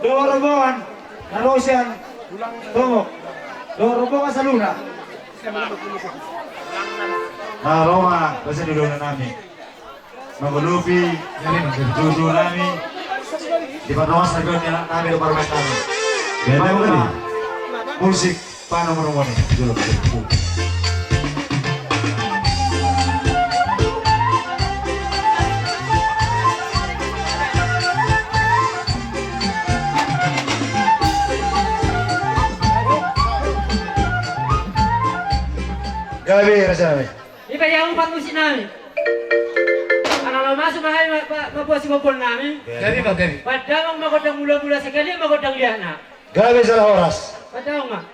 dua rombongan Narosian Tomok, dua rombongan Saluna. Nah Roma bisa dulu nami Mangulupi Juju nami di Panoas Nagon nami do Parmes nami Bagaimana musik panomor-nomor dulu. Gabi rasa gabi. Di kaya umpat musik namin. Anak masuk mahal mabuat si bopol namin. Gabi ba gabi? Padahal magodang mula-mula sekali magodang lihat nak. Gabi salah oras. Padahal mak.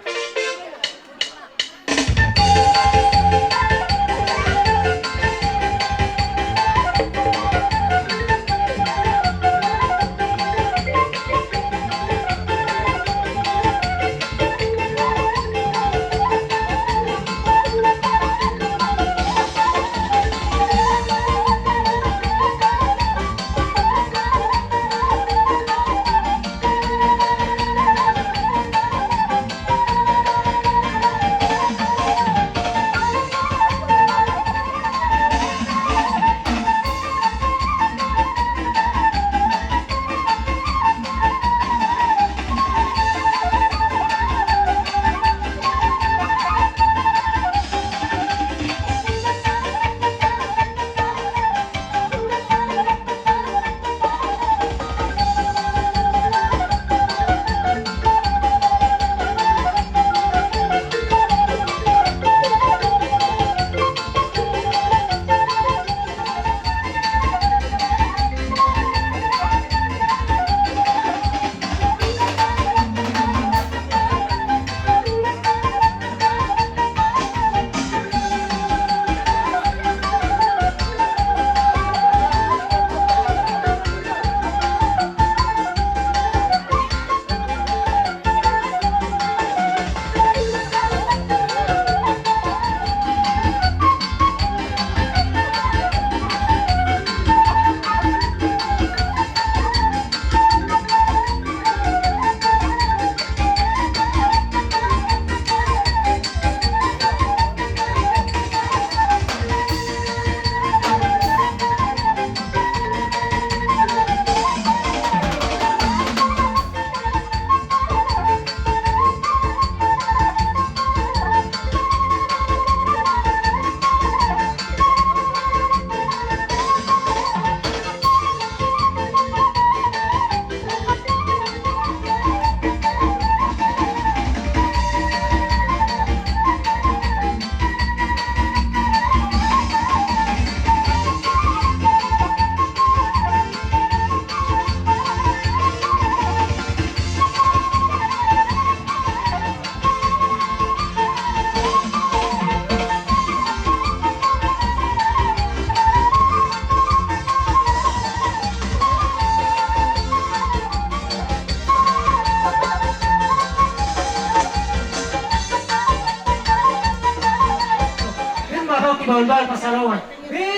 Bawal-bawal pasarawan.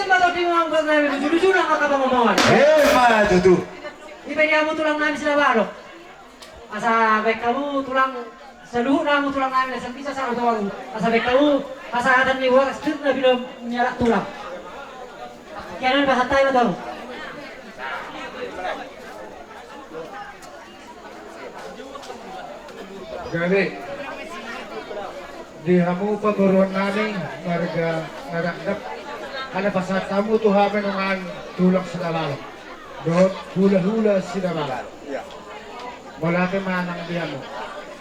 Matau di mga angkat namin, lucu-lucu na kakabamawan. Matutu. Ipenya mo tulang namin sila balok. Asa baik kamu tulang seluruh namu tulang namin sa bisa sa tawag. Asa baik kamu pasahatan ni wa strip na bilo nyalak tulang. Kaya bahasa tayo daw. Gabi. Di hamu pagoroon namin marga narakdap ana pasat tamu tuhamen ngan tulak sinabalo doon hula-hula sinabalo malaki manang diya mo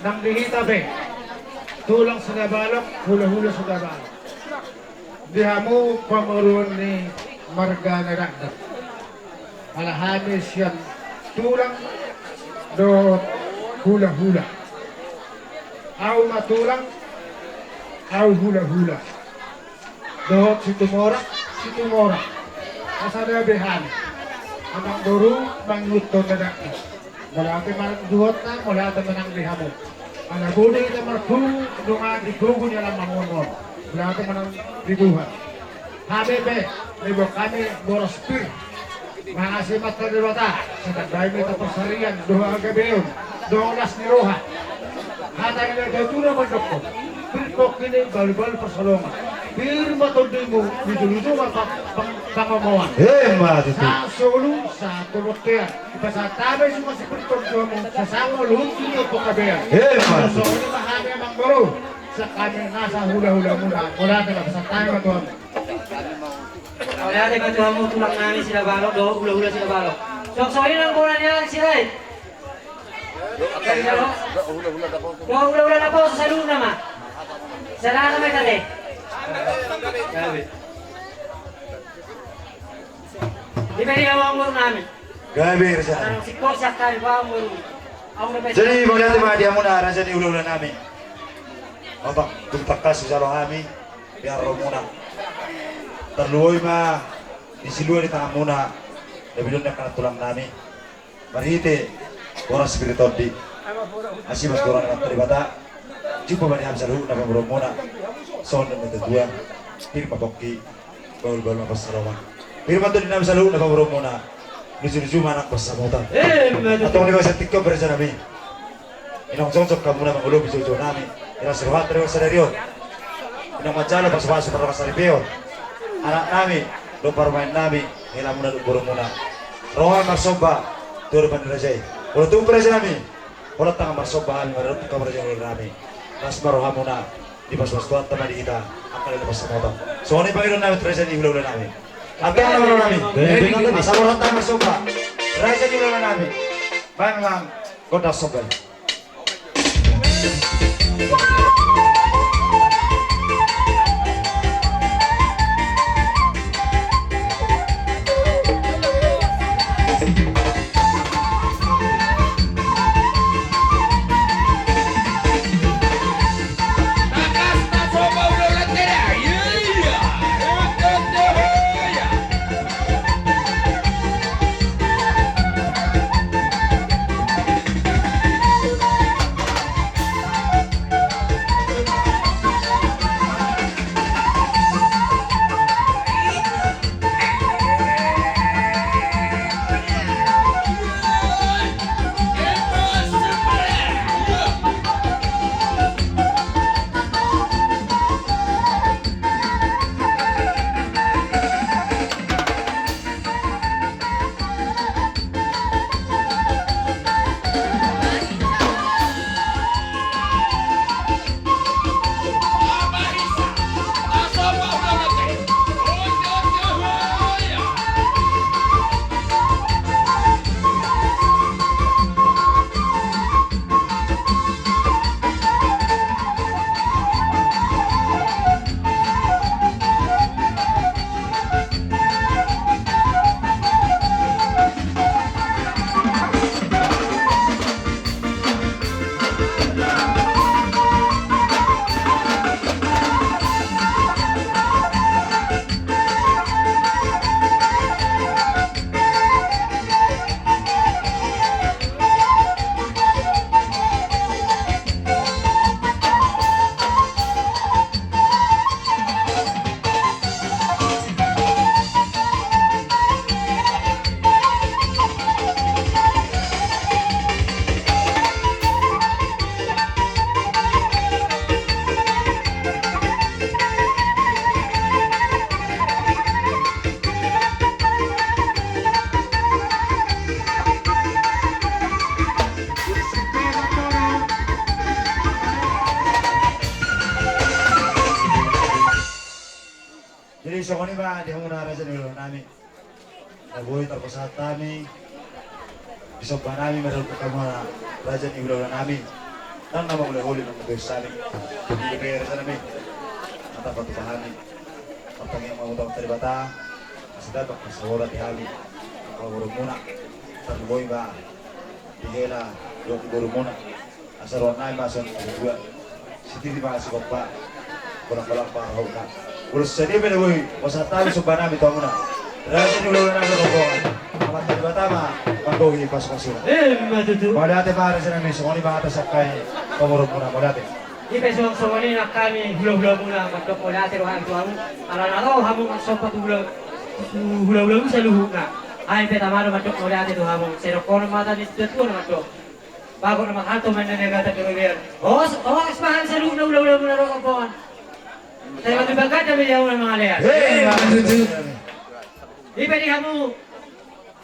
nang dihita be tulak sinabalo hula-hula sinabalo di hamu pagoroon ni marga narakdap alahamis yan tulak doon hula-hula aw matulang aw hula-hula. Dohot si Tumora. Kasarabihan. Anang duru, manguto na daki. Malaki man duhot na, mula naman ang lihamo. Ang naguni na marpung, dunga di gugu niya lang mangungon. Malaki man ang dibuhan. Habi be, libo kami boraspir. Mga simat na dibata sa tagdaymi ito persarian doha agabiyon, 12 ni Roha. Hatang ina gagura mandok ko. Pirkok kini bal-bal persolongan. Pirma tondi mo dito pangamawan. Matutu. Sa solo sa tuloktean. Iba sa tabay suma si pirkok mo sa sango lunti o pagkabiyan. Matutu. So ini mahami ang guru sa kami nasa hula-hula muna. Mula na sa tayo matuhan. Wala tayo matuhan mo tulang namin sila balok, do hula-hula sila balok. So ini lang bola niya sila eh. Do hula-hula na po sa luna ma. Sana may tali. Di ba rin ang muro namin? Gabi rasa namin. Anong sikot siya kayo ba ang muro? Ako na ba? Jadi melihat mga dia muna rasa ni ulo namin. Abang tumtakas sa kami biar muna. Terluoy ma disiluoy di tengah muna. Lebih na tulang namin. Marhite orang spiritual di. Asih mas orang yang terlibat. Jumpa bani hamsa lu na pamuro muna. Son na dua. Pirma bokki. Baul-baul mapasarawan. Pirma to din hamsa lu na pamuro muna. Lucu-lucu anak bersamutan. Atau ni bahasa TikTok bersama kami. Inong sonsok kamu na mengulo bisu-bisu nami. Ina servat terus sadario. Inong macalo pas-pas para kasaripeo. Anak nami, do parmain nami, hila muna do buru muna. Rohan marsoba, tur pandirajay. Kalau tu presiden nami, kalau tangan marsoba, marot kamar jauh nami. Ras maroha muna, di pas-pas tuan teman di kita, akal lepas semua. Soalnya panggil nami presiden di bulan nami. Atau nama nami, asal orang tangan marsoba, presiden di bulan nami. Bang, kota sobat. Jadi so kani ba di muna ra sa ulo namin. Nabuhay tapos sa tami. Bisog ba namin meron ko kamo raja ni ulo namin. Nang naman ulo huli ng mga sali. Hindi kaya sa namin. At ang patupahanin. Pagtang yung mga utang talibata. Masidabak na sa wala tihali. Pagkawurog muna. Taluboy ba? Tigela. Yung iguro muna. Asaruan namin mason. Dua. Siti di ba sikot pa. Kurang-kurang pa hawag na. Ulos sa di pinagoy. Wasatawi sa banami ito muna. Raja ni ulo namin kabukan. Amat talibata ma. Pagkawin pasok sila. Matutu. Modate para sa namin, so kung ba sa kay pamurog muna, modate. Di peso so ni nak kami hula-hula muna magkapolate ro ang tuang. Ala na ro hamong so patula hula-hula sa luhuna. Ay petamaro matuk mulai ati tu hamu. Serokono mata di tu matuk. Bago na makalto man na negata ke gobyerno. Oh, ispahan sa lupa na ulaw mo na ro kapuan. Tayo magbagat na biyaw ng mga leyan. Hey, Di pwede kamu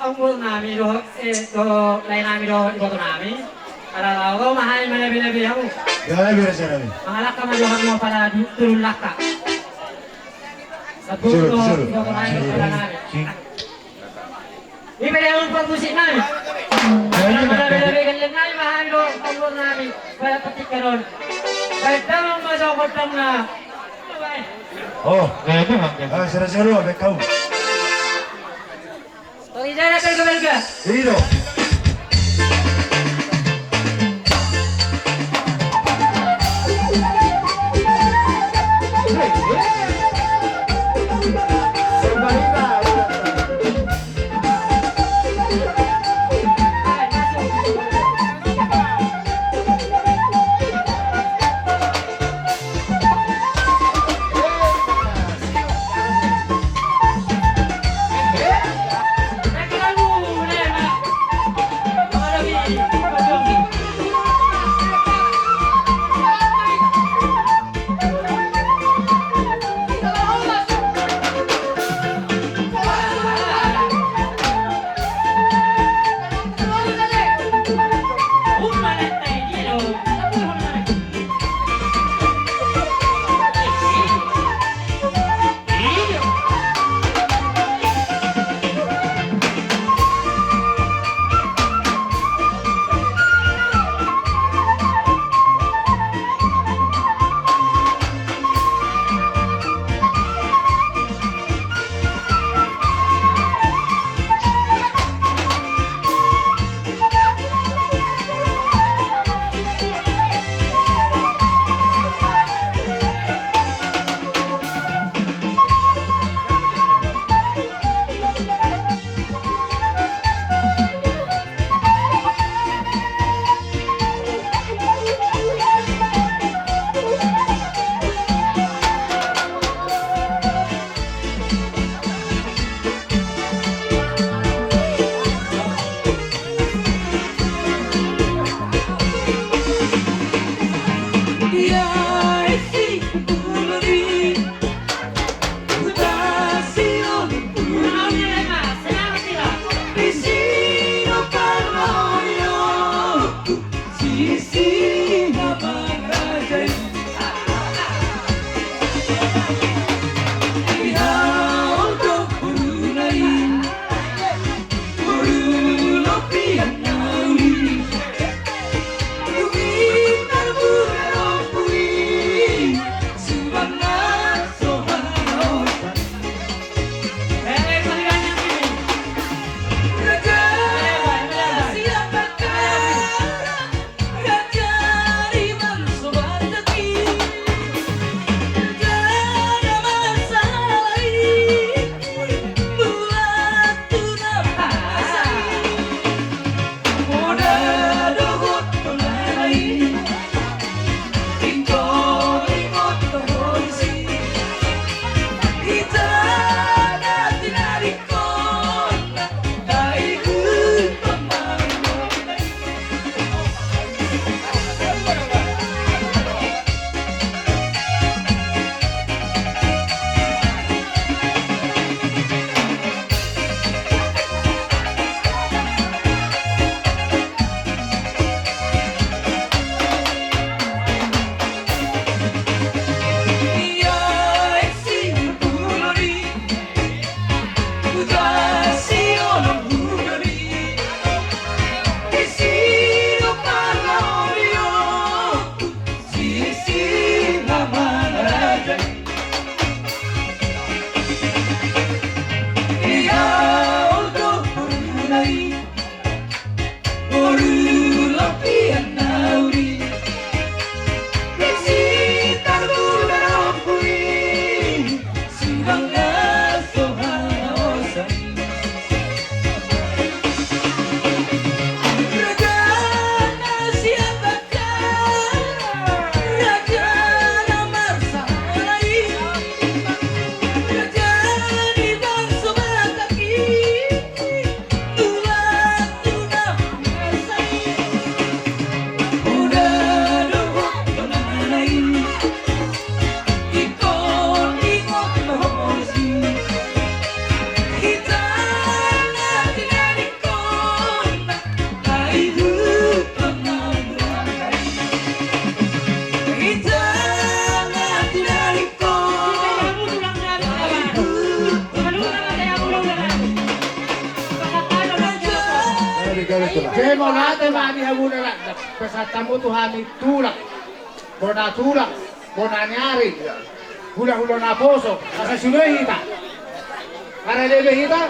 ang mo namin do lain namin do iboto namin. Para ako mahal man na binabiyaw mo. Gaya bira siya namin. Mga laka man doon mo para tulong laka. Sa buto iboto namin para namin. Di pwede kamu pag-musik namin. Para malabi-labi ganyan namin mahal do ang mo namin. Para patik ka ron. Kahit damang masokot lang na. Oh, sira-sira, bekau. Oh, ijara belga-belga. Dito. gawe tulang. Jemo lahat ay maanihamunan na. Kasatamu tuhani tulak. Bona tulak. Bona nyari. Hula-hula na poso. Asa sunahita. Para lelehita.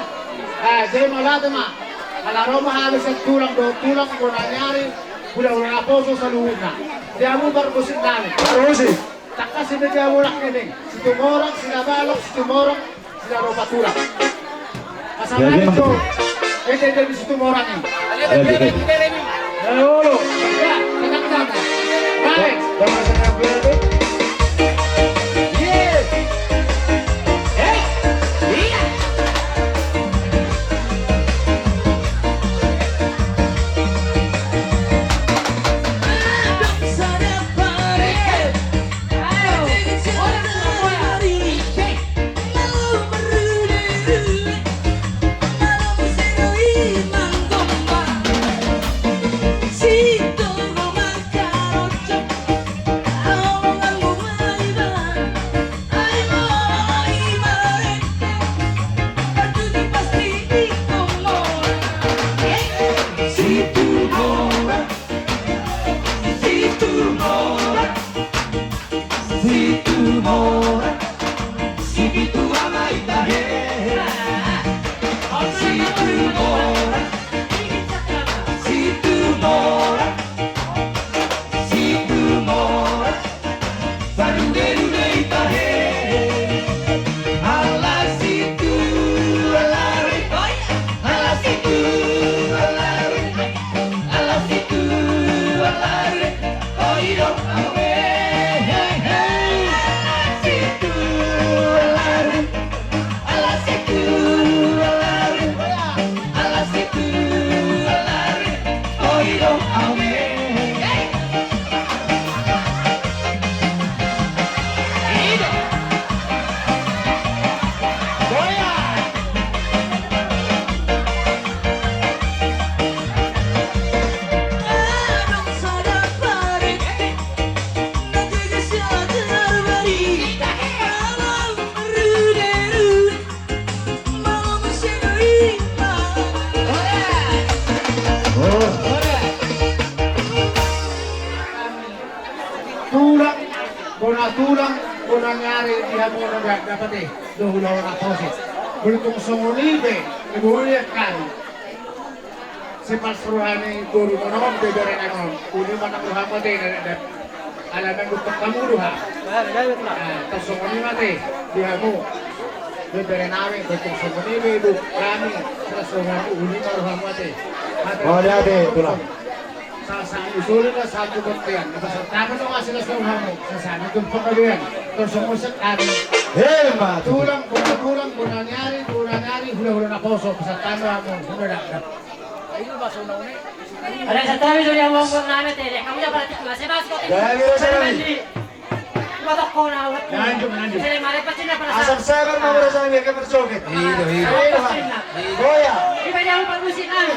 Jemo lahat ay Alaro mahalos ang tulang do. Tulak. Bona nyari. Hula-hula na poso sa luhod na. Di amo barbusin namin. Barusin. Taka sinadya mo kining. Si tumorang, sila balok, si tumorang, sila ropa tulak. Kasama nito. Hindi si tumorang eh. Hello. Ya, kadang-kadang. Bye. Tama sa nabi. Yes. Hey. Iya. Dapat eh, dohulaw na posit. Bulutong sumunibe, ibuuliat kan. Si Pasruhan ni Guru Manom, bebere na nun. Uli man ang Muhammad eh, alam ng gusto kamuruha. Tapos sumunimate, diha mo. Bebere namin, bulutong sumunibe, ibu kami. Pasruhan ni uli man Muhammad eh. Oh, dati, tulang. Sa usulin na sa kubot ko yan. Napasartaman mo nga sila sa uhaw mo. Sasabi kong pagkabihan. Tapos sumusat kami. Helma. Tulang, bunanyari, hula-hula na poso. Pasartaman mo. Humadakdap. Ada satu kami sudah mau namin tele. Kamu jangan berarti kelas sebab kau Dahil sa namin. Batok ko na awat. Nandiyo. Sila mali pa sila para Asam sa. seven mo muna sa amin kay Persogit. Hilo. Goya. Iba niya ang pag-usik na.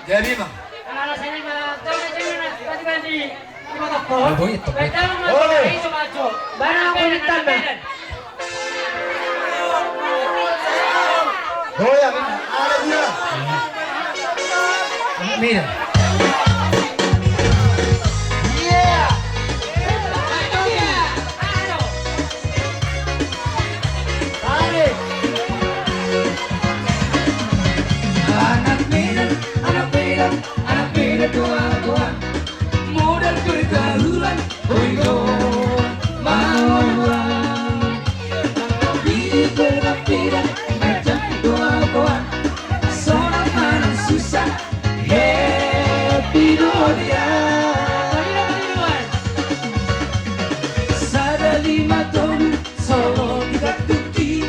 Jadi mah. Kalau saya ni tahu macam mana tadi batok ko. Baik tahu mana isu maco. Barang aku ditang dah. Goya, ada dia. Mira. Modal pergaulan, oigo, mauan. Di berpikiran macam doa-doa, seorang mana susah, happy dunia. Sada 5 tahun, solo 3 tuki,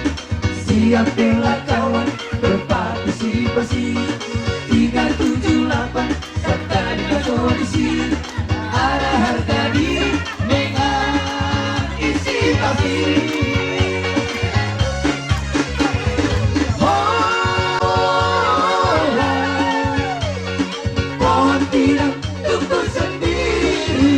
siap bela kawan, berpartisipasi. 378 serta dengan kondisi ada harga diri mengantisipasi. Pohon tidak tumbuh sendiri.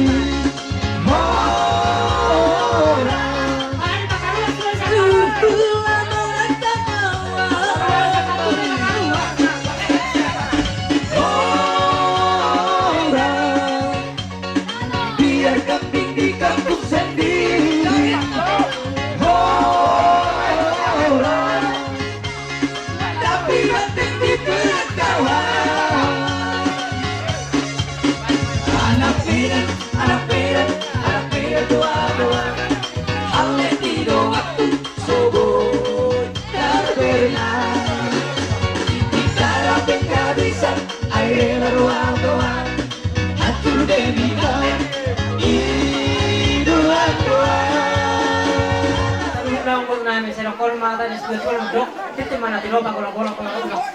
tulang dok, titik mana tinoba kola-kola.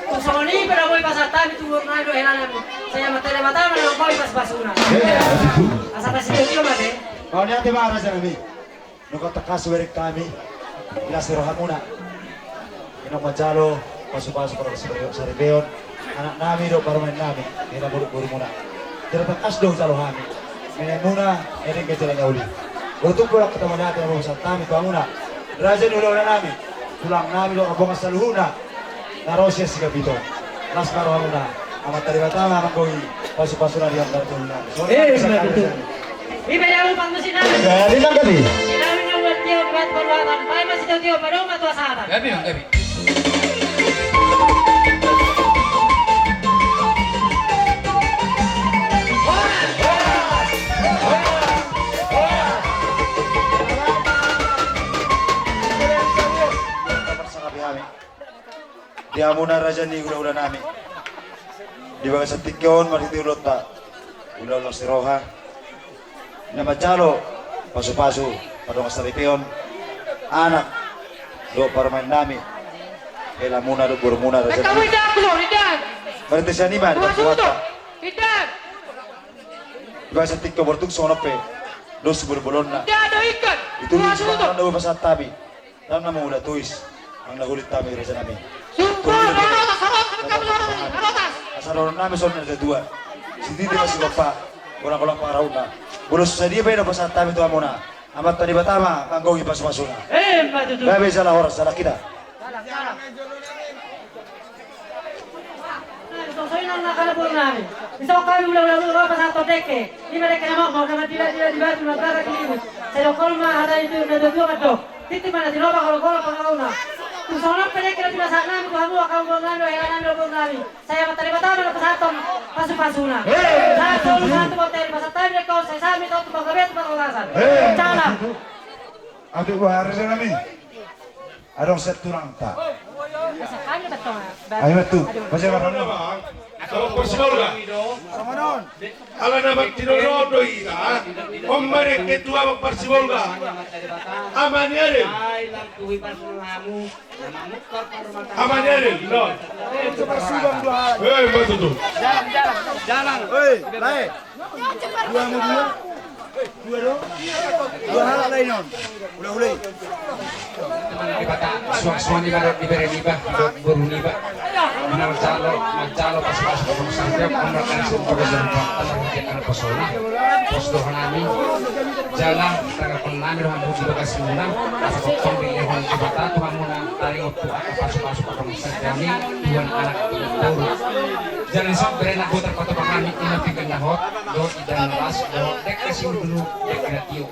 Kung sa mali pero mo ipasatan itong na do helan saya materi mata man ko ipasbasuna. Asa pa si Tio mate. Kau ni ate mga raja namin. Nukatakas werik kami. Ilasirohan muna. Inong Manjalo, paso-paso para sa Ribeon. Anak namin do para main namin. Kaya buru-buru muna. Tinatakas do sa lohami. Ngayon muna, erin kayo niya uli. Bertung pula ketemu natin ang mga tami ko muna. Raja nulo na namin. Tulang namin do abongas sa luhuna. Narosya si Gabito. Las karohan muna. Amat talibatama ang ko'y paso-paso na riyan kartong namin. So, Ibaya mo pang sinabi. Kaya lang gabi. Sinabi ng Tio buat perbuatan. Pai masih Tio pada umat wasatan. Gabi ang gabi. Dia muna raja ni ulah-ulah nami. Di bawah setikon masih ulot tak. Ulah-ulah si Roha. Nama calo pasu-pasu pada masa Ribeon. Anak do para main nami. Kailan muna do buru muna raja. Kamu tidak aku tidak. Berarti siya ni man kuwata. Tidak. Di bawah setikon bertuk sonope. Dos berbolon na. Tidak ada ikan. Itu ni semua do pasat tabi. Dalam nama ulah tuis. Ang nagulit tabi raja nami. Asaron namin son na dua. Si Titi masih bapak. Kurang-kurang paraw na. Bulos sa dia ba na pasat tabi tuwa muna. Amat tadi batama kanggo ipas-paso na. Matutu. Gabi salah oras salah kita. Salah. Soy nang nakalabor namin. Isa ko kami ulang-ulang pa sa toteke. Di mereka namang naman tidak dibatu nagkakakilimot. Sa lokal mahata itu na dua kato. Titi mana tinoba kalau pangalauna. Kung sa unang pelikula pinasaan namin, kung hamuha ka ang namin, kaya namin ang namin. Saya matalibatama na pasatong pasu-pasuna. Sa tulong sa ato hotel, pasatay na ko, sa isami ito, tumagabi at pangulasan. Tsala! Ato ba raja nami? Adong set turang ta. Sa kanya ba ito nga? Ay matu. Pasya ka ron. Ako persimolga. Ala naman tinunodo ina. Omare ketua magpersimolga. Aman yarin. Aman yarin. No. Betul tu. Suang ni barat di beri liba, buru liba. Mana magcalo pas kung sampai pemerakan sebagai jemput tanah dengan pesona. Posto nami, jalan tanggal penami dengan bukti bekas munang, pas kotong di lehon cibata tuhan munang tarik waktu pas kong sejami tuan anak itu. Jalan sampai nak buat terpatu kami ini pikir nahot, do idan ras, do dek kasih dulu dek ratio.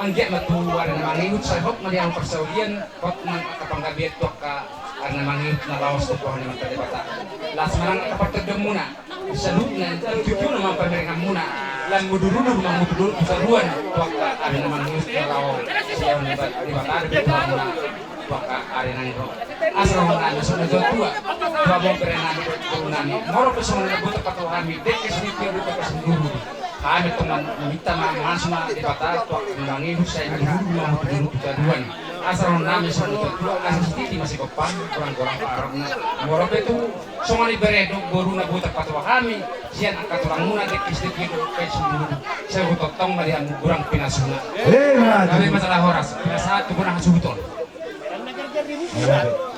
Anggap matu ada nama liut saya hok melihat persaulian, hok man kapanggabiet tuh ka karena mangiut na lawas tuh pohon yang tadi bata. Las marang kapag terdemuna, salud na tujuh nama pemerintah muna. Lan mudurulu mudurulu saruan tuh ka ada nama mangiut na lawas siya di bata di tuh muna. Waka ari nang ro asra wala na so na tua mo pere na do nani moro ko so na buta pa to kami de ke sini pero ko kasi guru kami to man minta masma di bata to mangi husay ni guru mo guru kaduan asra na mi so na tua kasi titi masih kopan kurang parang na moro itu so mani beredo guru na buta pa to kami sian angkat orang muna de ke sini pero ko guru saya buta tong malihan kurang pinasuna kami masalah horas pinasa tu kurang subutol. Ayo.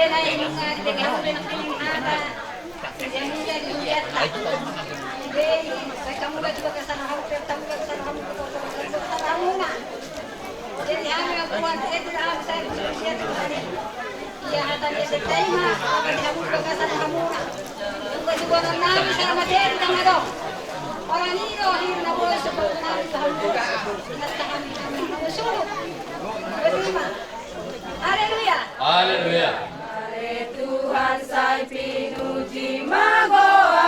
na yung tingnan mo rin ang pinihana. Yan yung yan na. Hindi, kamu lagi ba kasana kamu, pero tamu lagi kasana kamu, kasana mo na. Jadi kami ang kuwan, ito na kami sa siya tadi. Iya hata dia terima, kami kamu ba kasana kamu na. Yung kasibuan namin sa materi ng ano. Orang ini na boleh sebab namin sa kamu. Basta kami masulog. Terima. Haleluya. Haleluya. Tuhan saya pinuji magoanmu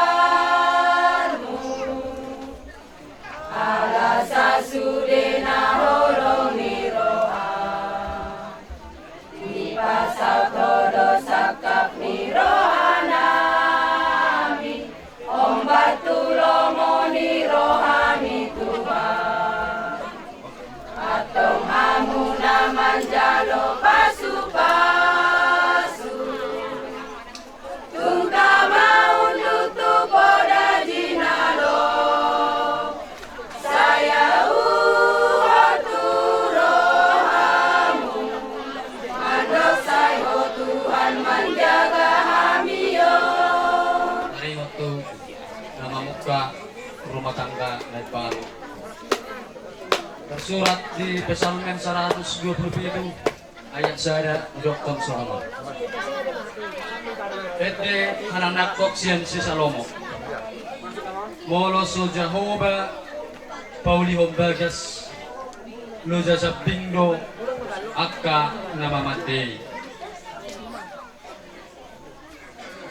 ala sasudena horoni roha di pasal todo sakap ni rohanami ombat tulomo ni rohani Tuhan atong hamuna manjalo pasu-pasu tungkama undutu poda jinalo saya rohamu mandosai ho Tuhan menjaga hamiyo. Hari waktu nama muka rumah tangga naik baru. Tersurat di Psalmen 127 ayat sada Dr. Salomo. Ete hananak koksian si Salomo. Molo so Jehovah Pauli Hombagas Loja sa Bingdo Akka namamatay.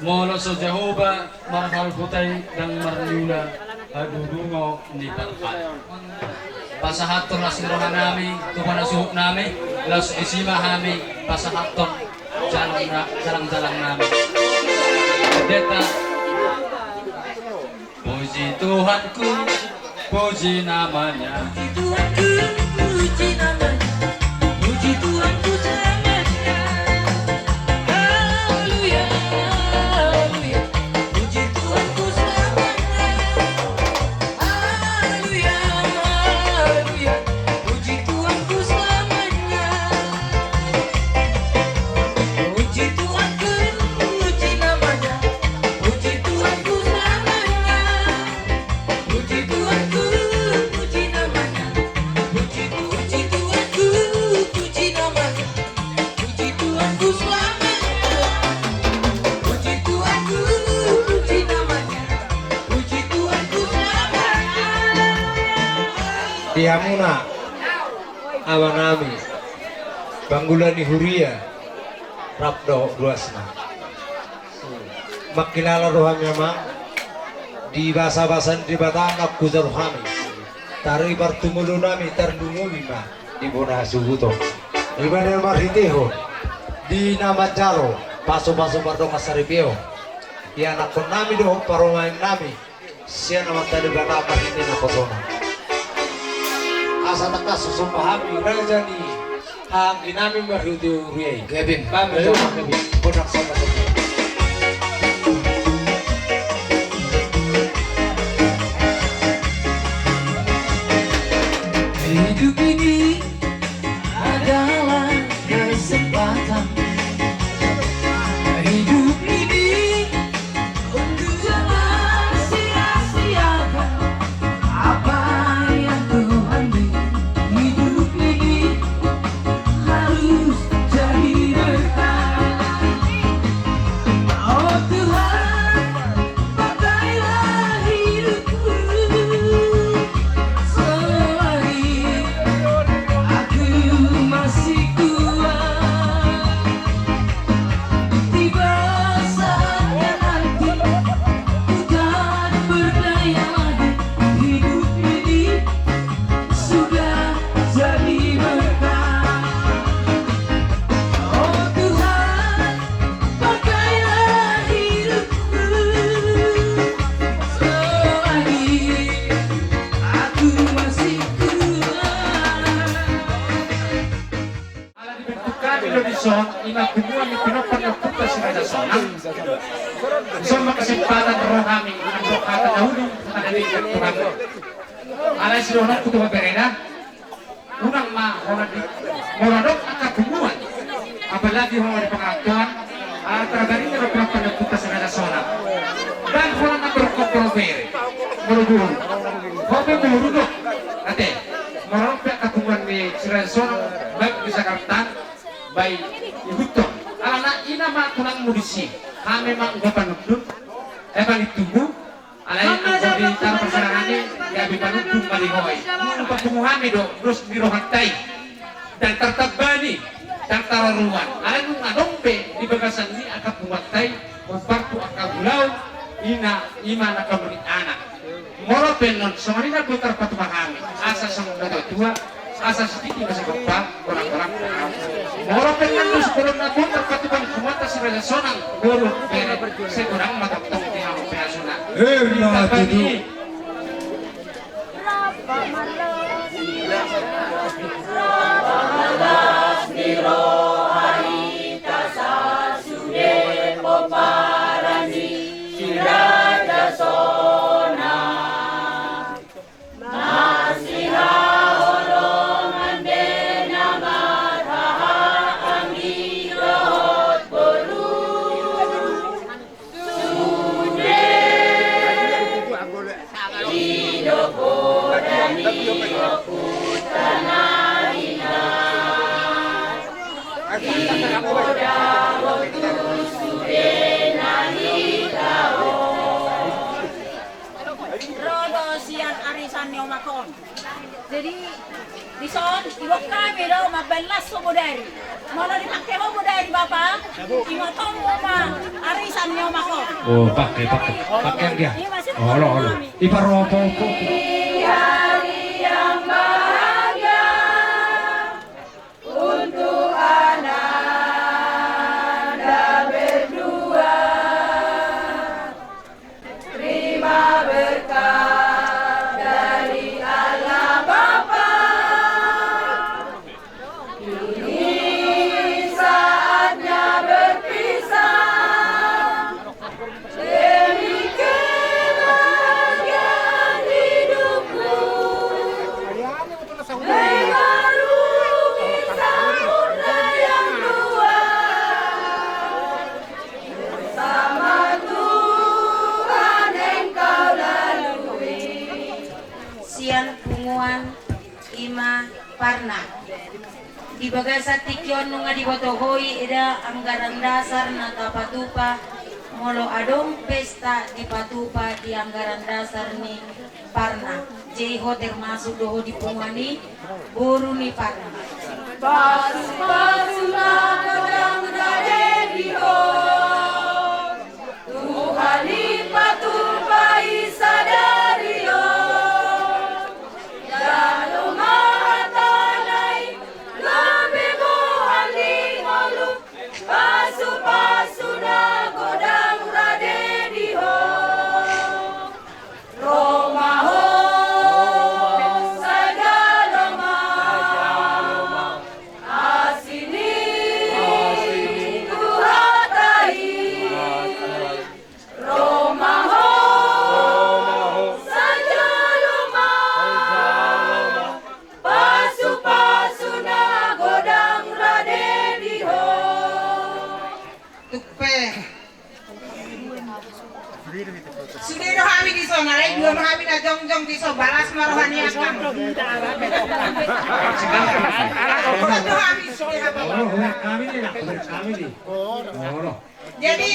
Molo so Jehovah marhal putay ng marlula adudungo ni Tarpan. Pasahaton las roha nami, tuhan suhuk nami, las isima nami, pasahaton jalang-jalang nami. Deta, puji Tuhanku, puji namanya. Tuhanku, puji namanya, puji Tuhanku selamanya. Haleluya, haleluya, puji Tuhanku selamanya. Haleluya, haleluya, puji Tuhanku selamanya. Puji Tuhanku, puji namanya, puji Tuhanku selamanya. Puji Tuhanku, puji namanya, puji Tuhanku, puji namanya, puji Tuhanku selamanya. Puji Tuhanku, puji namanya, puji Tuhanku selamanya. Dihamuna awanami Banggulani Huria Rabdo Duasna Makilala rohami memang di bahasa-bahasa di Batanak kuza rohami tari bertumulu nami terdungumi ma di Bona Subuto ibadah marhiteho di nama jalo paso-paso bardonga saripeo di anak nami doh paromain nami siya nama tadi bata marhite na kosona asa takas susupahami raja ni hang dinami marhite uriai Kevin, kami doh kami bonak sama-sama. Hidup ini adalah kesempatan. Hidup ini untuk jangan sia-siakan apa yang Tuhan beri. Hidup ini harus jadi berkah. Oh Tuhan, pakailah hidupku selagi aku masih kuat. Tiba saatnya nanti ku tak berdaya lagi. Hidup ini sudah jadi berkah. Oh Tuhan, pakailah hidupku selagi aku masih kuat. Ala dibentukkan Indonesia, ina benua ni pinopan ng puta sa nasional. Isang makasempatan rohami ang rokata dahulu ada di Tuhan. Ala sirohan kutu berena, unang ma orang di moradok angka benua. Apalagi orang di pengakuan, trabari na berapa na puta sa nagasona. Dan wala na berkoprovere. Merugurun. Hobi merugurun. Ate, marami katungan ni Sirensona baik di Jakarta, baik di Hutom. Alana ina ma tulang mudisi. Kami mang gapanudun. Bang ditubuh. Alay ang bodi tar pasangannya gabi panudun malihoy. Upang kumuhami do terus dirohatay. Dan tertabani dan tararuan. Alay nung anombe di bagasan ni akap bumatay. Mempartu akap bulau. Ina ima nakamulit anak. Moro penon semarina putar patuma kami. Asa sang tua, asa sedikit masih berapa orang-orang. Moro penon sebelum na putar patuma kumata si raja sonang boro bere sekurang matang di hamu penasuna. Tapi siang arisan nyomakon. Jadi di son iwak kami do mabelas so moderi. Mana dipakai mo moderi Bapak? Imotong mo ma arisan nyomakon. oh pakai dia. Oh lo. Iparopo. Hari yang bahagia untuk anak berdua. Terima berkat dari Allah Bapa. Ini saatnya berpisah demi kebahagiaan hidupku. Mengarungi samudra yang luas. Bersama Tuhan engkau lalui. Sian punguan ima parna. Di bagasa tikyon nunga di botohoi ida anggaran dasar na kapatupa molo adong pesta di patupa di anggaran dasar ni parna. Jeho termasuk doho di pungani buru ni parna. Pasu na kodang rade diho Tuhan ni patupa isadario. Jalo mahatanay gabi mo haling olu. Pasu-pasu na godang rade diho. Romaho sagaloma asini tuhatai. Romaho sagaloma pasu-pasu na godang rade diho. Tukpe. Sudah kami di sana, lagi dua kami na jong di sana balas marohani akan. Jadi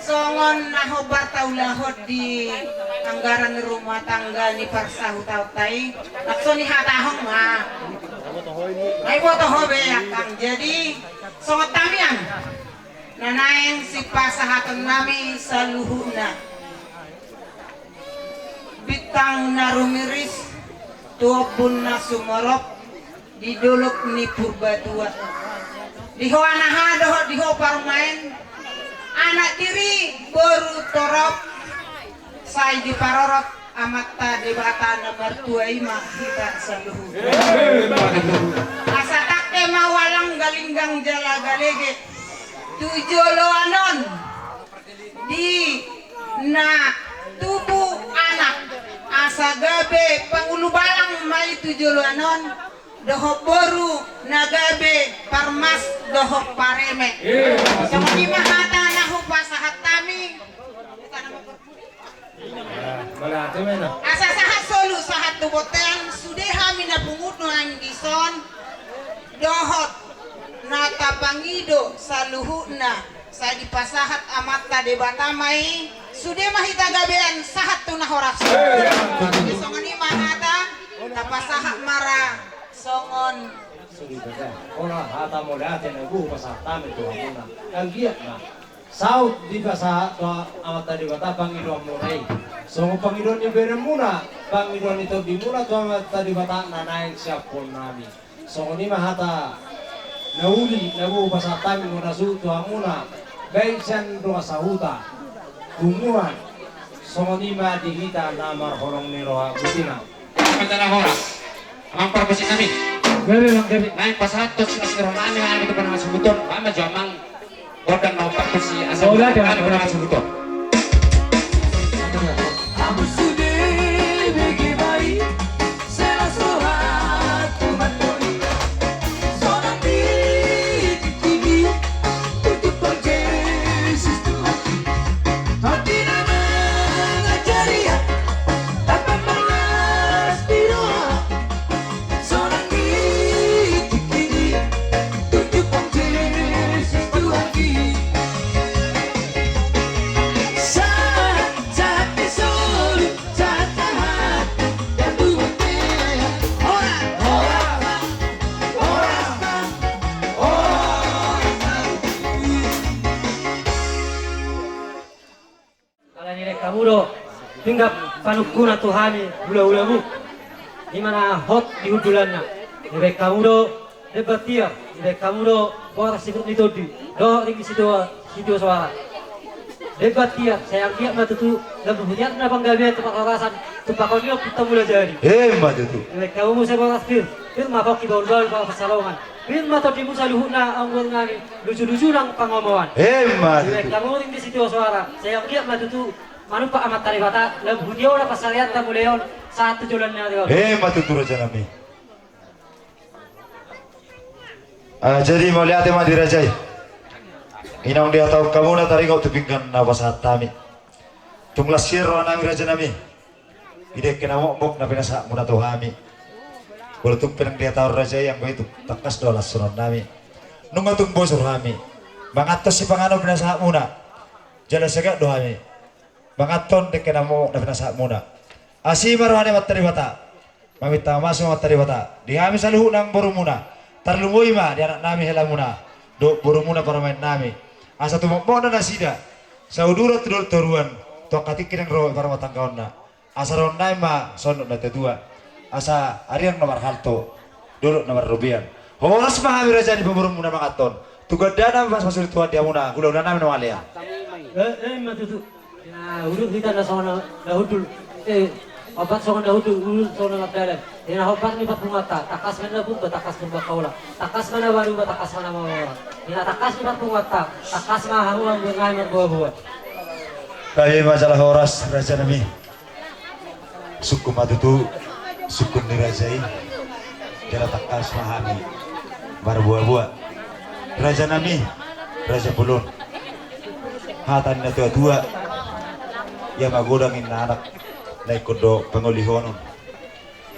songon nahobar taulahot di anggaran rumah tangga ni parsahu tautai, laksoni hatahong ma. Ay botohobe akang. Jadi songot tamian. Nanaeng si pasahaton nami sa luhuna. Bitang narumiris tuopun na sumarop didulok ni purbatua. Diho anaha doho diho parumain anak diri baru torop say di parorot amatta debata nomor 2 ima kita sa luhuna. Asa takte mawalang galinggang jala galege. Tujoloanon di na tubuh anak asa gabe pangulu balang may tujoloanon doho boru nagabe parmas doho pareme. Sama di mahata naho pasahat kami. Malate man na. Asa sahat solu sahat tuboten sudah kami na pungut no angison dohot nata pangido saluhuna sa dipasahat amata debatamai sudah mahita gabean sahat tu nahoras. Songon ni mahata tapasahat mara songon. Ora hata mo dati na buo pa sa tami to amuna. Ang giyak na. Saud di ba sa to amat tadi bata Panginoon mo ray. So kung Panginoon ni bere muna, Panginoon ito di muna to amat tadi bata nanaig siya po namin. So kung ni mahata nauli na buo pa sa tami mo na su to amuna. Baik siyan doa sa huta. Tumuan. So kung ni madigita na marhorong ni roha butina. Pagkala oras. Ang purpose namin. Gabi lang gabi. Lain pasahat to sinasiro namin ang ito pa naman suguton. Mama jamang organ mau purpose asal Wala, kan wala. pernah suguton. Kamu sudah bagi baik Sela sohat Tuhan doni Seorang di tinggi Untuk berjesis Tuhan Kau tidak mengajari Tanpa malas di doa Seorang di tinggi Untuk berjesis Tuhan Saat disuruh, saat tahan dan buatnya orang Ala nilai kamu do tinggal panukuna Tuhani ula-ulamu di mana hot di hudulannya. Nilai kamu do debatia, nilai kamu do borak sibuk ditodi. Do ringi situ suara. Debatia, saya lihat mata tu dalam hujan na panggabian tempat kawasan tempat kau ni kita mula jadi. Mbak itu. Nilai kamu saya borak fir mah kau kibau-bau bawa persalongan. Fir mah tu di musa luhuna anggur ngani lucu-lucu nang pangomongan. Mbak Nilai itu. kamu ringi situ suara. Saya lihat mata tu manupa amat taribata lalu dia orang pasarian tamu leon satu jalannya dia. Mbak itu Raja Nami. Jadi mau lihat emang dirajai. Inang dia tahu kamu na tari kau tepingkan na pasahat tami. Tunglas siro nami Raja Nami. Ide kena mok na pinasa muna to kami. Bertuk pinang dia tahu Raja yang kau itu takas dolas surat nami. Nunga tung bosor kami. Bangatos si pangano pinasa muna. Jalan segak do kami. Bangaton de kena mok na pinasa muna. Asi marwani matari bata. Mamita masuk matari bata. Di kami saluhu nang boru muna. Tarlungoy ma di anak nami hela muna. Do boru muna para main nami. Asa tu mo na nasida. Sa uduro tudol toruan. To katikin ang ro para matangkaon na. Asa ron na ma sono na tetua. Asa ariang nomor halto. Dulu nomor rubian. Horas mahami raja di pemurung muna mangaton. Tugad dana mas masuk tuan dia muna. Gula na namin walia. Matutu. Ya, urut kita na sana dahudul. Obat songan dahudul urut sana ngadalan. Ina obat ni pat pungata. Takas mana pun takas pun bakaula. Takas mana baru takas mana mau. Ina takas ni pat pungata. Takas mah hamu ang ngai buah-buah. Kaya masalah horas Raja Nami. Suku matutu. Suku ni Rajai. Jala takas mahami. Baru buah-buah. Raja Nami. Raja Bulun. Hatan na tua-tua. Ya magudangin na anak. Naik kodo pangulihonon.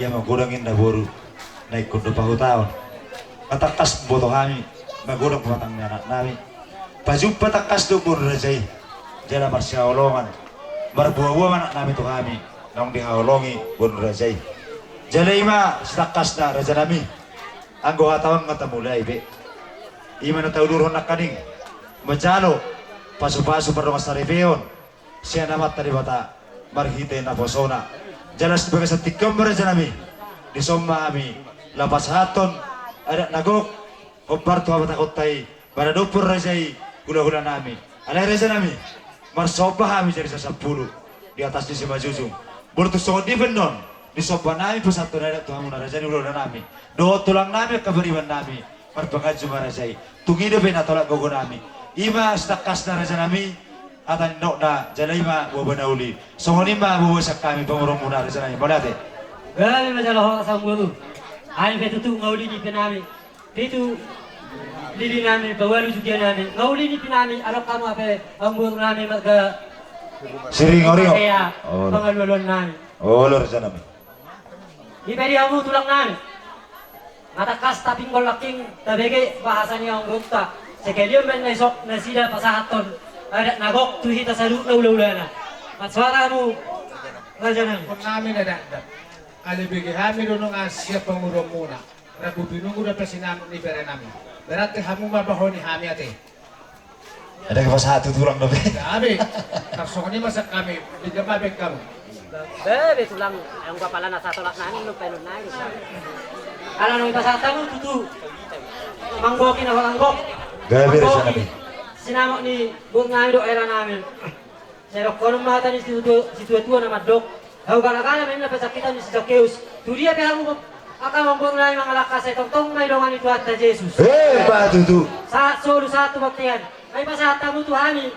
Ya magudangin na boru. Naik kodo pahutaon. Atakas boto kami. Magudang pumatang ni anak nami. Pajumpa takas do boru Rajai. Jala marsiaolongan. Marbuah-buah anak nami to kami. Nang dihaolongi boru Rajai. Jala ima setakas na Raja Nami. Anggo hatawan nga tamulay be. Ima na tauduron na kaning. Majalo. Pasu-pasu para mas tarifeon. Siya namat tadi bata. Marhite na posona. Jalas sebagai setikam Raja Nami. Di somma ami. Lapas haton. Ada nagok. Obar tuha batakot tay. Pada dupur Rajai. Gula-gula nami. Alay Raja Nami. Marsoba kami jadi 10. Di atas di Sima Jujung. Bertus songon di benon. Di soba nami pusat tuh Tuhan muna Rajai. Gula-gula nami. Do tulang nami keberiban nami. Marbangan cuma Rajai. Tungido ben atolak gogo nami. Ima setakas na Raja Nami. Atan no na jalaima buwa uli. Songonima buwasak kami pangurong muna Raja Nami. Balate. Gabi majalah orang sama tu. Ain betul tu ngauli ni penami. Itu lili namin, bawal juga namin. Ngauli ni pinami, alok kamu apa, ang buong namin magka Siring Orio. kaya Oh, pangalulon namin. olor sa namin. Iberi kamu tulang namin. Matakas taping laking tabege bahasa niya ang gupta. Sekalian man na isok na sila pasahaton. Ada nagok tuhita sa lulaw-lawla na. At suara mo, radya namin. Kung namin nadagdag, alibigay kami doon nga siya pangurong muna. Nagpupinungo na pa sinamot ni Bere namin. Berarti hamu mabaho ni Hami ate. Ada ka pa sa ato tulang namin. Sabi, karsong ni masak kami, bigyan mabig kami. Bebe, tulang ang kapala na sa tulak namin, nung penun na yun. Alam nung pasata mo, tutu. Manggokin ako, manggok. Gabi rin sa namin. Sinamot ni buong namin do era namin. Serok ko nung mata ni situatuan na madok. Hau gala-gala may napasakitan ni si Zacchaeus. Tulia pa mo akang buong namin mga lakas ay tongtong may dongan ito at na Jesus. Patutu. Sa solo sa tumaktiyan. Ay pasata mo tuhani.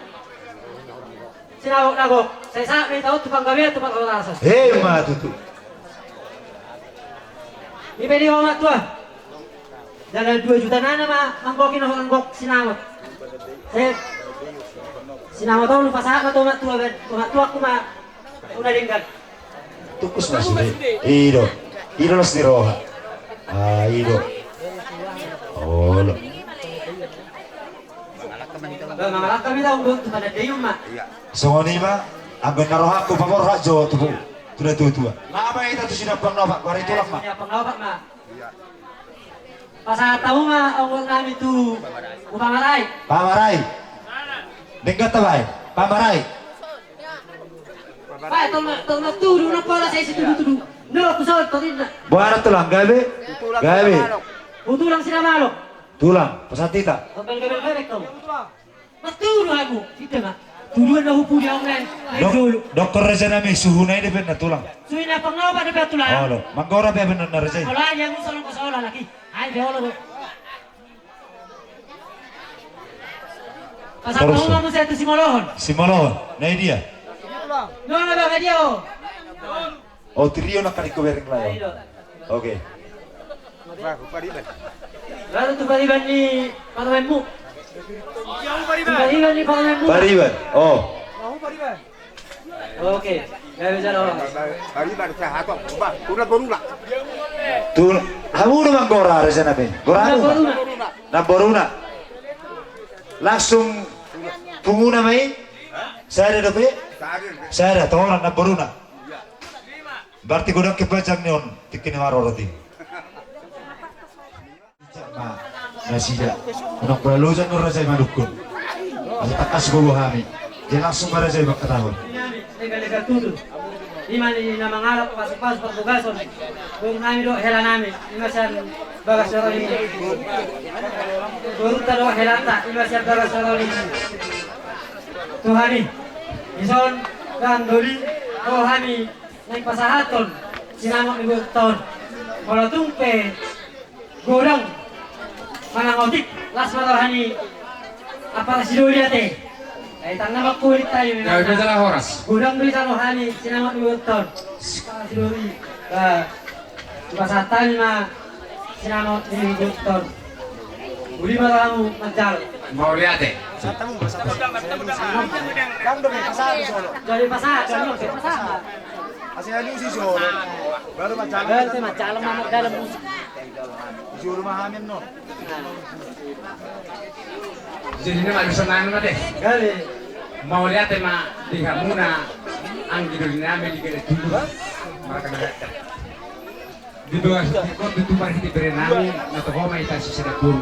Sinawag nagok. Sa isa may tao tupang gabi at tupang kawasan. Matutu. Ibeli ko nga tuwa. Dahil 2 juta na manggokin ako anggok sinamot. Sinamot ako lupa sa akin tumatuwa ko unalinggan. Tukus na sila. Ido. Ido nas ni Roja. Ido. Olo. Mga kami daw ang buong pada dayon ma. So ni ba? Ang naroha ko pamor rajo tubu. Tuda tutua. Lama ita tu sinapang nova. Bari tulak ma. Kaya pangawak ma. Pasataw ma ang buong namin tu upamaray. Pamaray. Dengkat tabay. Pamaray. Pa, itong nagturo na pala sa isi tudu-tudu. No, kusod, patin na. Buara tulang gabi. Gabi. Buto lang sila malok. Tulang. Pasatita. Ang bel-bel-bel ito. Nagturo ako. Sita nga. Tuluan na hupo niya ako ngayon. Ay, dulo. Dokter Reza namin suhu na ini na tulang. Suwi na pang nawa pa na tulang. Olo. Manggora pa na Reza. Wala niya kung saan ko sa wala laki. Ay, beolo mo. Pasapang mo mo sa ito si Molohon. Si Molohon. Na dia. No, no, no, dia oh. Oh, trio na kaniko bering layo. Okay. Lalu tu pariban ni pangawin mo. Pariban ni pangawin mo. Pariban. Oh. Okay. Gaya bicara orang. Tul. Kamu na manggora Reza namin. Gora ano ba? Na boruna. Langsung punguna may. Saya ada dope. Saya ada orang na boruna. Berarti godang kepajang neon tikin maro roti. Ma nasida. Unang palalusan no Reza madukun. Asa takas go kami. Dia langsung para Reza bakatahon. Legal tudo. Lima ni na mangalap ko pas pagbugason. Kung namin do hela namin. Imasan bagas sa rin. Kung talo helata imasan bagas sa rin. Tuhani. Ison dan doli rohani naik pasahaton sinamok ni tahun. Kalau tumpe gorang manangotik las rohani apa si doli ate. Ay tangna makulit tayo ni. Gabi sa oras. Gudang dulu sa rohani sinamot ni tahun. Si doli pasahatan ma sinamot ni tahun. Uli kamu mencal. Mau lihat deh. Dari pasar, dari pasar. Asal lu si Jol, baru macam Baru macam mana dalam musik. Jol mahamin no. Jadi ini mah bisa nanya deh. Kali. Mau lihat deh mah di Hamuna ang gidulina may ligay dulu. Mereka nggak. Di bawah ikut itu mari diberi nami atau kau main tas sudah pun.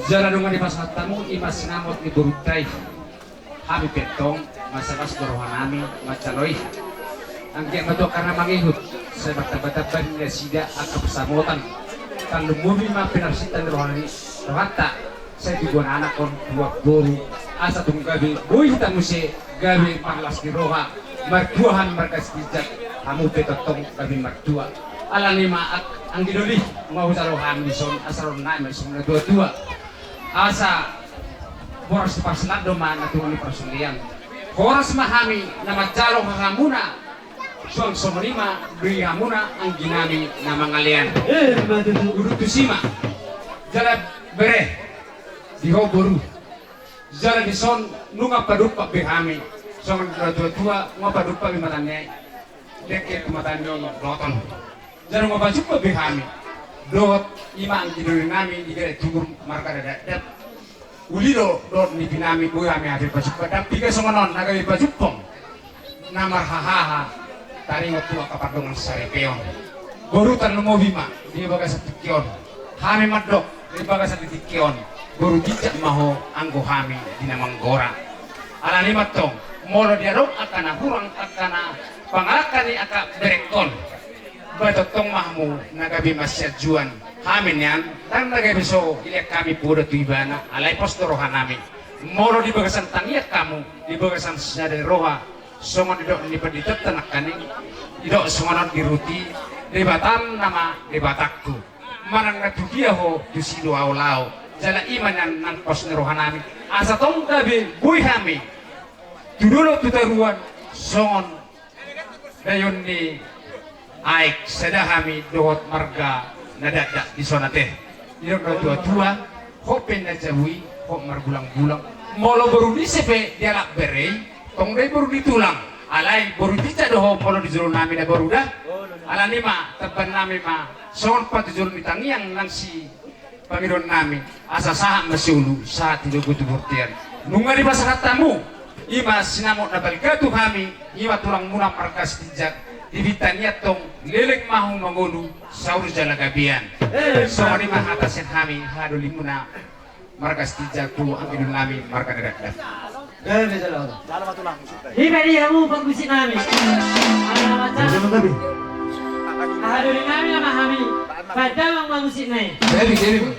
Jalan rumah di pasar tamu imas sinamot ni Burutay. Kami petong masabas dorohanami macaloi. Ang kaya mato karena mangihut sa bata-bata niya sida at kapasamutan. Kan lumubi mga pinarsitan rohani rohata sa tiguan anak kon dua guru asa tung gabi buhay hitang musi gabi panglas ni roha martuahan markas bijak kamu petotong gabi martua ala ni maat ang ginuli mau sa rohan ni son asaron na may son na dua-dua asa boras paslado man at ni persulian oras mahami na magjalong hangamuna Suang somerima beri hamuna ang ginami na mangalian. Urut tusima. Jalan bere diho boru jala di son nunga padupa behami son tua nga padupa bimatanya deke kumatanya doton jala nga padupa behami dot ima ang tinurin namin digere tugur marka dadat ulido dot ni binami behami ade padupa tapi ka songonon nagawi padupong namar hahaha taringot tua kapadongan sarepeon boru tan lumobima di bagas tikion hami madok di bagas tikion boru dijak maho anggo hami dina manggora ala lima tong molo diarok akana hurang akana pangakani aka berekon batotong mahmu nagabi masya juan hamin yan tan nagabi so ilek kami pudo tuibana alay postorohan namin molo di bagasan tangiak kamu di bagasan sadari roha songon idok ni peditet tanak kaning idok songonon diruti debatan nama debatakku manang natudia ho dusido aulao jala iman yang nang pos nerohanami asa tong gabe buih hami tudulo tutaruan songon dayon ni aik sedahami dohot marga nadadak di zona teh idok na tua-tua hopen na jawi hop margulang-gulang molo baru di sepe dialak berei tong dai baru ditulang alai baru tidak doho polo di jero nami na baru dah ala lima teban nami ma songon patujul mitangi yang nang si pamiron nami asa saham masulu saat tidak butuh buktian nunga di masyarakat tamu ima sinamot na balikatu kami ima tulang munam markas tijak ibitanya tong lelek mahu mangolu saur jala gabian songon ima hatasen kami hadu limuna markas tijak tu ambilun nami marka dadak Jalan matulang musik tayo. Di pwede kamu pagbusin namin. Ano macam? Ada di kami nama kami. Pada bang pagbusin na eh. Devi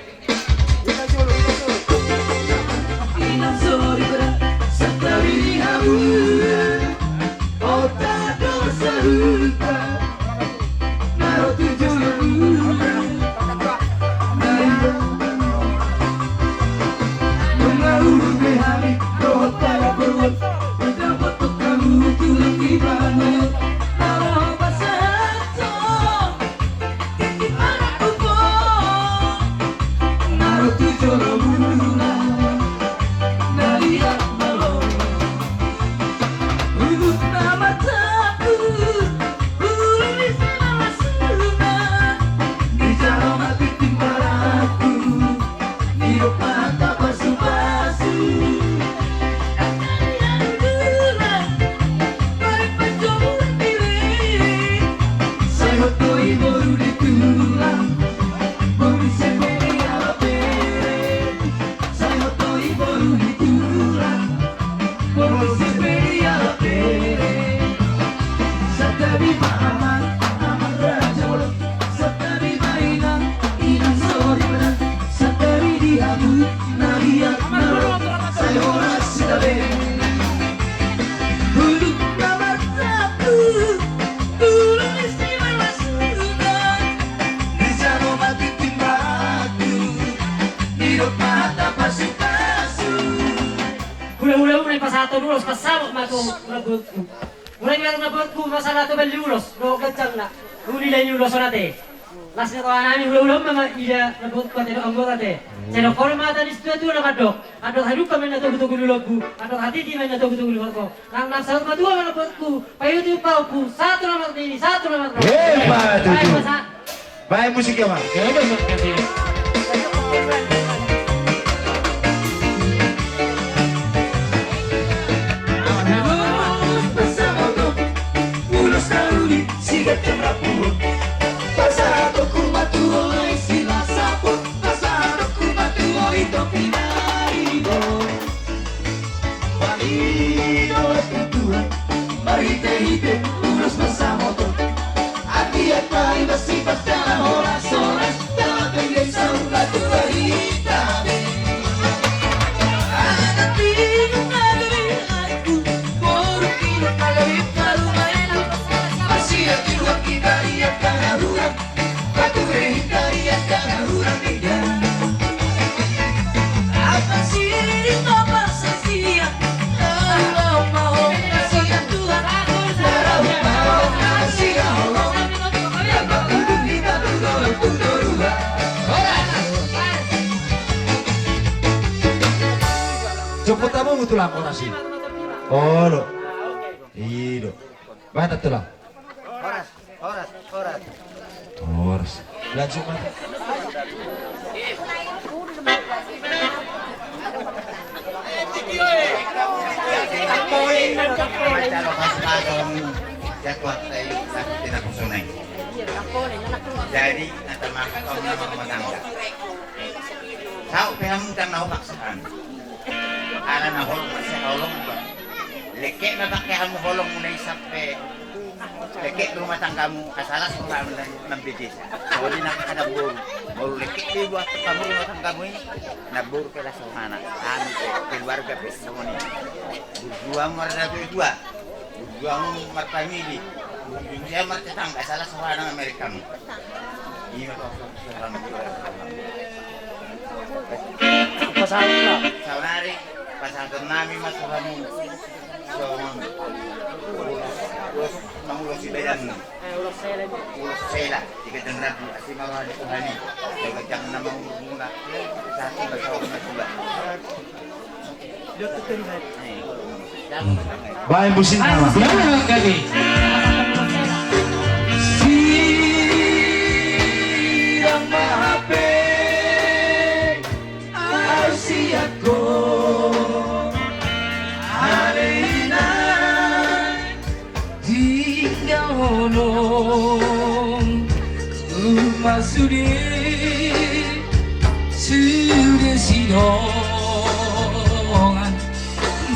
Pasato dulos pasabot mako nabutku. Mulai meron nabutku masalah to belulos do gajang na. Uli lang yung loso nate. Las na kawan namin ulo mama ida nabutku ate anggota te. Seno forma tadi sesuatu na kadok. Adok haduk kami na to gulo-gulo adok hati di na to gulo-gulo ko. Nang nasa madua na nabutku. Payuti pauku satu nama ini satu nama. Hebat itu. Baik musiknya mah. Así aquí lo quitaría. mo tulang ko nasi. Oh, lo. Iyo. Mana tulang? Oras. Langsung mati. Jadi nanti makan kau nama rumah tangga. Tahu kamu tak mau paksaan. Ada nak holong masih holong. Lekek pakai kamu holong mulai sampai lekek rumah tanggamu asalah suka membidis. Boleh nak ada buru lekek di buat kamu rumah tanggamu ini. Nabur ke lah sana. Kami keluarga besar ini. Berjuang mereka dua. Berjuang mereka ini. Dia mereka tangga salah seorang Amerika. Iya Pasal Saudari, pasal nami masuk kamu. Ulos sibayan. Ulos sela. Jika dengar si marah di Tuhani. Jika jangan nama muna. Satu bersama dua. Baik musim nama. Kali. Yang Maha Pengasihku Alina tinggal honom Masuri sudah sidongan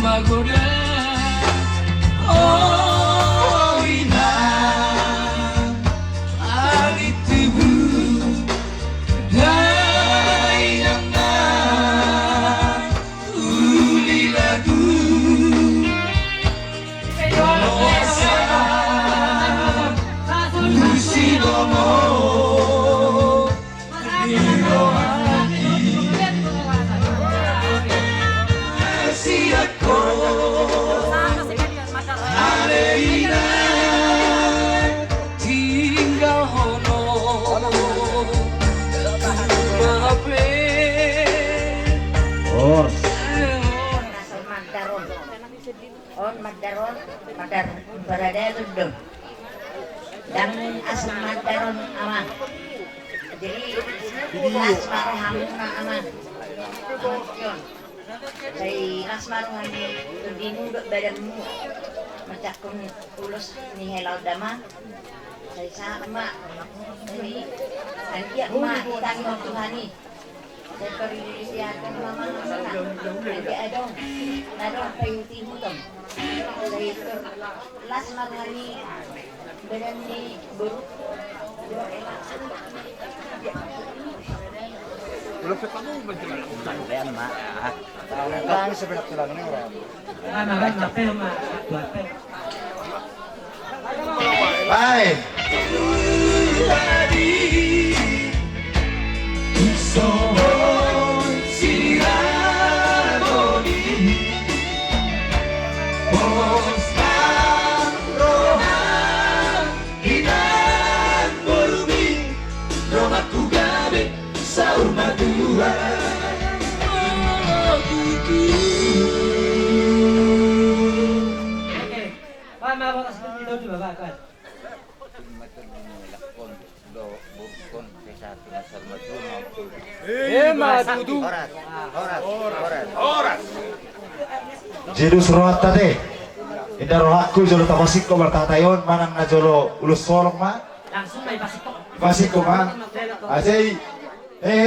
Magoda Oh ina Ali tubuh Madar berada duduk dan asal madaron aman jadi asmar hamuna aman dari asmar hani tudinu badanmu macakun ulus ni helau dama dari sama jadi nanti emak ditanggung Tuhani dan perisiakan mama nanti adong payuti hukum dari las magani badan ni buruk Ulos kamu betul-betul dan mak. Tahu sebelah tulang ni orang. Baik. Jidus rohat tadi. Indah rohatku jolo tapasik ko bertatayon manang na jolo ulus solong ma. langsung may pasiko. Pasiko ma. Asay.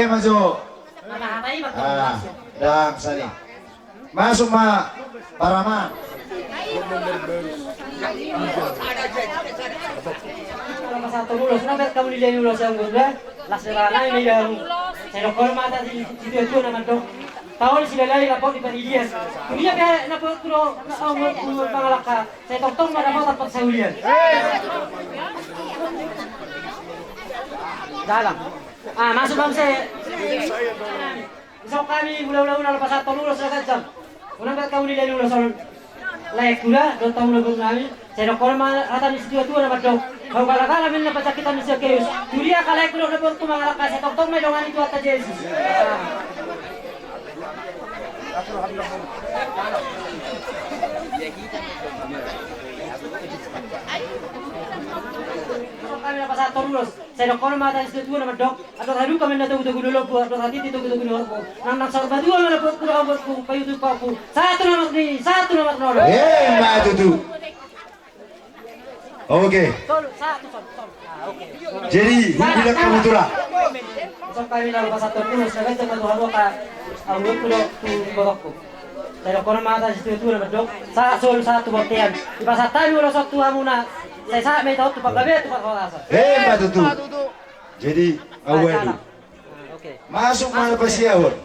Majo. Dang sani. Masuk ma para ma. Kalau satu ulos, kenapa kamu nilai ulos yang gula? Laserana ini yang saya dokter mata di situ itu nama dok. Tahun sila lagi lapor di Panidian. Kemudian kayak napot kuro pangalaka. Saya tong mana mau dapat saulian. Dalam. Masuk bang saya. Besok kami ulang-ulang lepas satu ulos lah jam. Kenapa kamu nilai ulos layak gula, dua tahun lebih kami. Saya dokter mata di situ itu nama dok. Kalau kalakala min na pasakitan ni Sir Keus. Tulia kalay ko na po kumangalaka sa tong may dongan ito at Jesus. Kami na pasat torulos. Sa dokor mata instituto na madok. Ato hadu kami na tugu tugu dulu ko. Ato hati tugu tugu dulu ko. Nang sa badua na po ko abot ko payutu pa ko. Satu na nolo. Matutu. Oke. Sol. Oke. Jadi bilang kamu tuh lah. So kami na pasat torulos. Sa ganito maduhalo ka. Ang wulo tu bodok ko. Sa dokor mata instituto na madok. Sa sol satu botian. Ipasatan mo sa tuwa muna. Saya may tahu tu paggabi tu pagkakasa. Matutu. Jadi awal. Masuk mana pasti awal.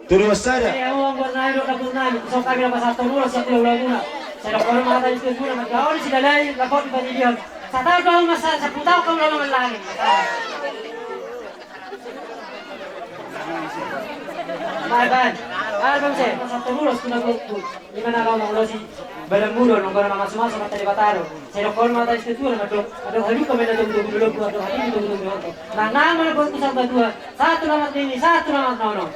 Terus saja. Saya uang buat naik dok dapur naik. So kami dapat satu dulu satu ulang guna. Saya dokor mata itu guna. Kau di sini lain lapor di panidian. Saya tahu kau masa 10 tahun kau lama lagi. Bye. Bang saya satu dulu sudah aku. Di mana kau mau losi? Balang mulo nung kono mga sumaso mata di bataro. Sa dokor mata instituto na madok. Ato halu kami na tugu dulu ko ato hali tugu dulu. Nang naman na po sa batua. Satu naman ini, satu naman nono.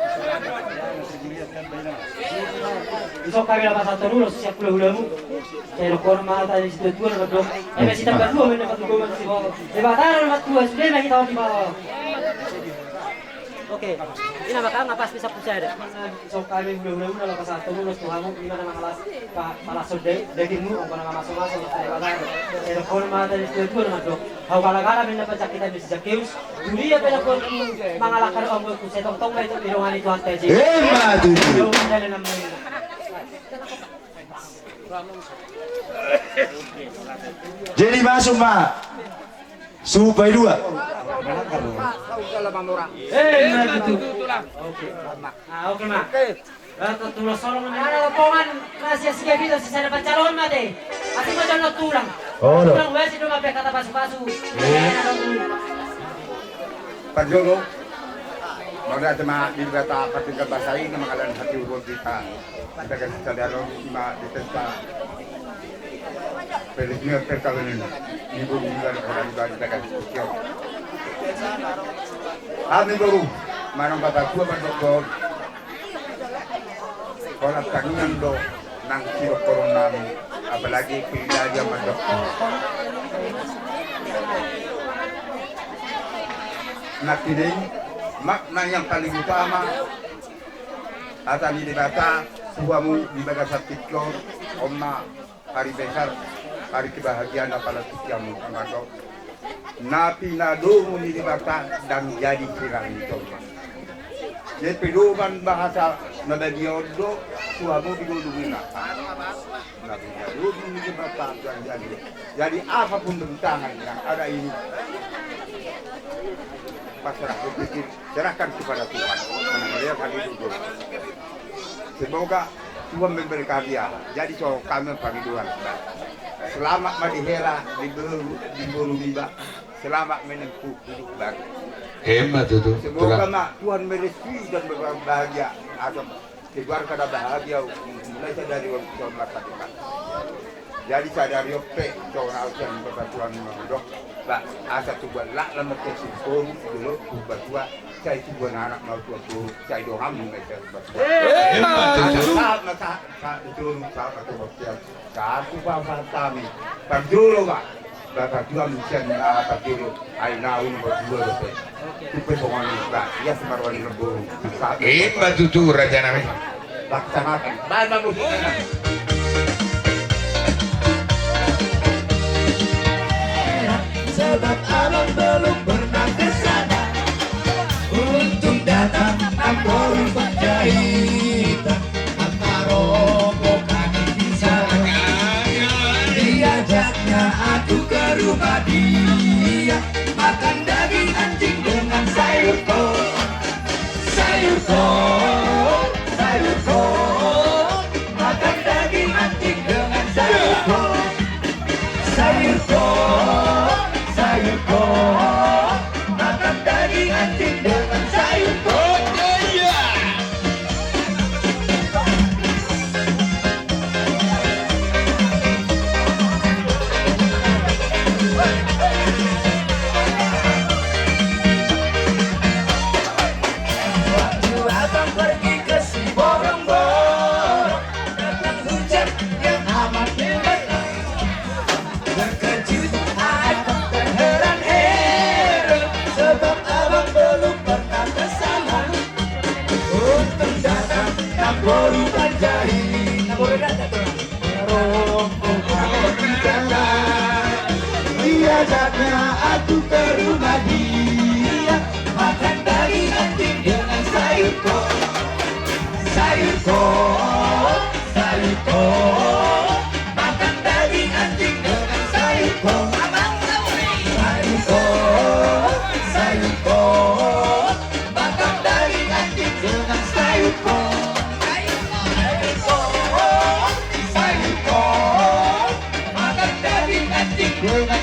Isok kami na pasal terus siap hula-hula mu. Sa dokor mata instituto na madok. Masih tambah dua men dapat dugo si bawah. Di bataro na matua sudah na kita di bawah. Oke, ini baka ngapas bisa pusada. So kami hula-hula na pasal terus tuhan mo di mana mga malasod daging mo kung na masuk-masuk sa tayo. Pero kung mga instituto na madok, haw kalagara min na kita bis Zacchaeus. Duli ya pala ko mga lakar ang ko sa tongtong may ilungan ito ang teje. Matutu. Jadi masuk ma. Supaya dua. Matutu. Oke, ma. Tulos solo na ada pongan kasi sige dito sa sana calon mate. Ati mo dyan tulang. Oh, no. Tulang wesi do mape kata pasu-pasu. Pagjono, mga tema di kata ketika bahasa ini mengalan hati urut kita. Kita kan sadaro ma ditesta. Pelisnya perkawinan ibu bulan orang tua kita kan kyo. Ami baru manang kata tua doktor. Kalau tangian do nang siro corona apalagi pindah zaman doktor. Nak ini makna yang paling utama atau di dibata suamu di bagasat tiklor omma hari besar hari kebahagiaan apalagi kiamu amado napi nadomu di dibata dan jadi kirang itu. Jadi pedoman bahasa nabagiodo suamu digulungi nak. Nabi nadomu di dibata dan jadi. Jadi apapun bentangan yang ada ini pasrah berpikir serahkan kepada Tuhan. Mengalir kali itu. Semoga Tuhan memberi karya. Jadi so kami pagi Tuhan. Selamat madihera di bulu riba. Selamat menempuh hidup baru. Hemat itu. Semoga mak Tuhan merestui dan berbahagia atau keluarga dan bahagia mulai dari waktu sholat tadi. Jadi sadari ope seorang ujian berbantuan mendok. Pak, asa tubuh lak lama kesih koru dulu bertua. Saya tubuh anak mau tua koru. Saya doang mereka bertua. Saat itu saat aku bertia. Saat itu bapak kami berdulu pak. Bapak Tuhan ujian bapak dulu. Ayo naun berdua ope. Tupai pengen pak. Ya semarwan rebur. Hemat itu raja namanya. Laksanakan. Bahan bagus. Sebab abang belum pernah kesana. Untung datang baru berjahitan. Rombongan bisa diajaknya aku ke rumah dia. Makan daging anjing dengan sayur kol. Sayur kol, sayur kol. Makan daging anjing dengan sayur kol. Sayur kol, sayur kol. Makan daging anjing dengan sayur kol. berubah jahit Rombongan di jalan diajaknya aku ke rumah dia makan daging anjing dengan sayur kol sayur kol sayur kol makan daging anjing dengan sayur kol sayur kol sayur kol makan daging anjing dengan sayur kol sayur kol sayur kol makan daging anjing dengan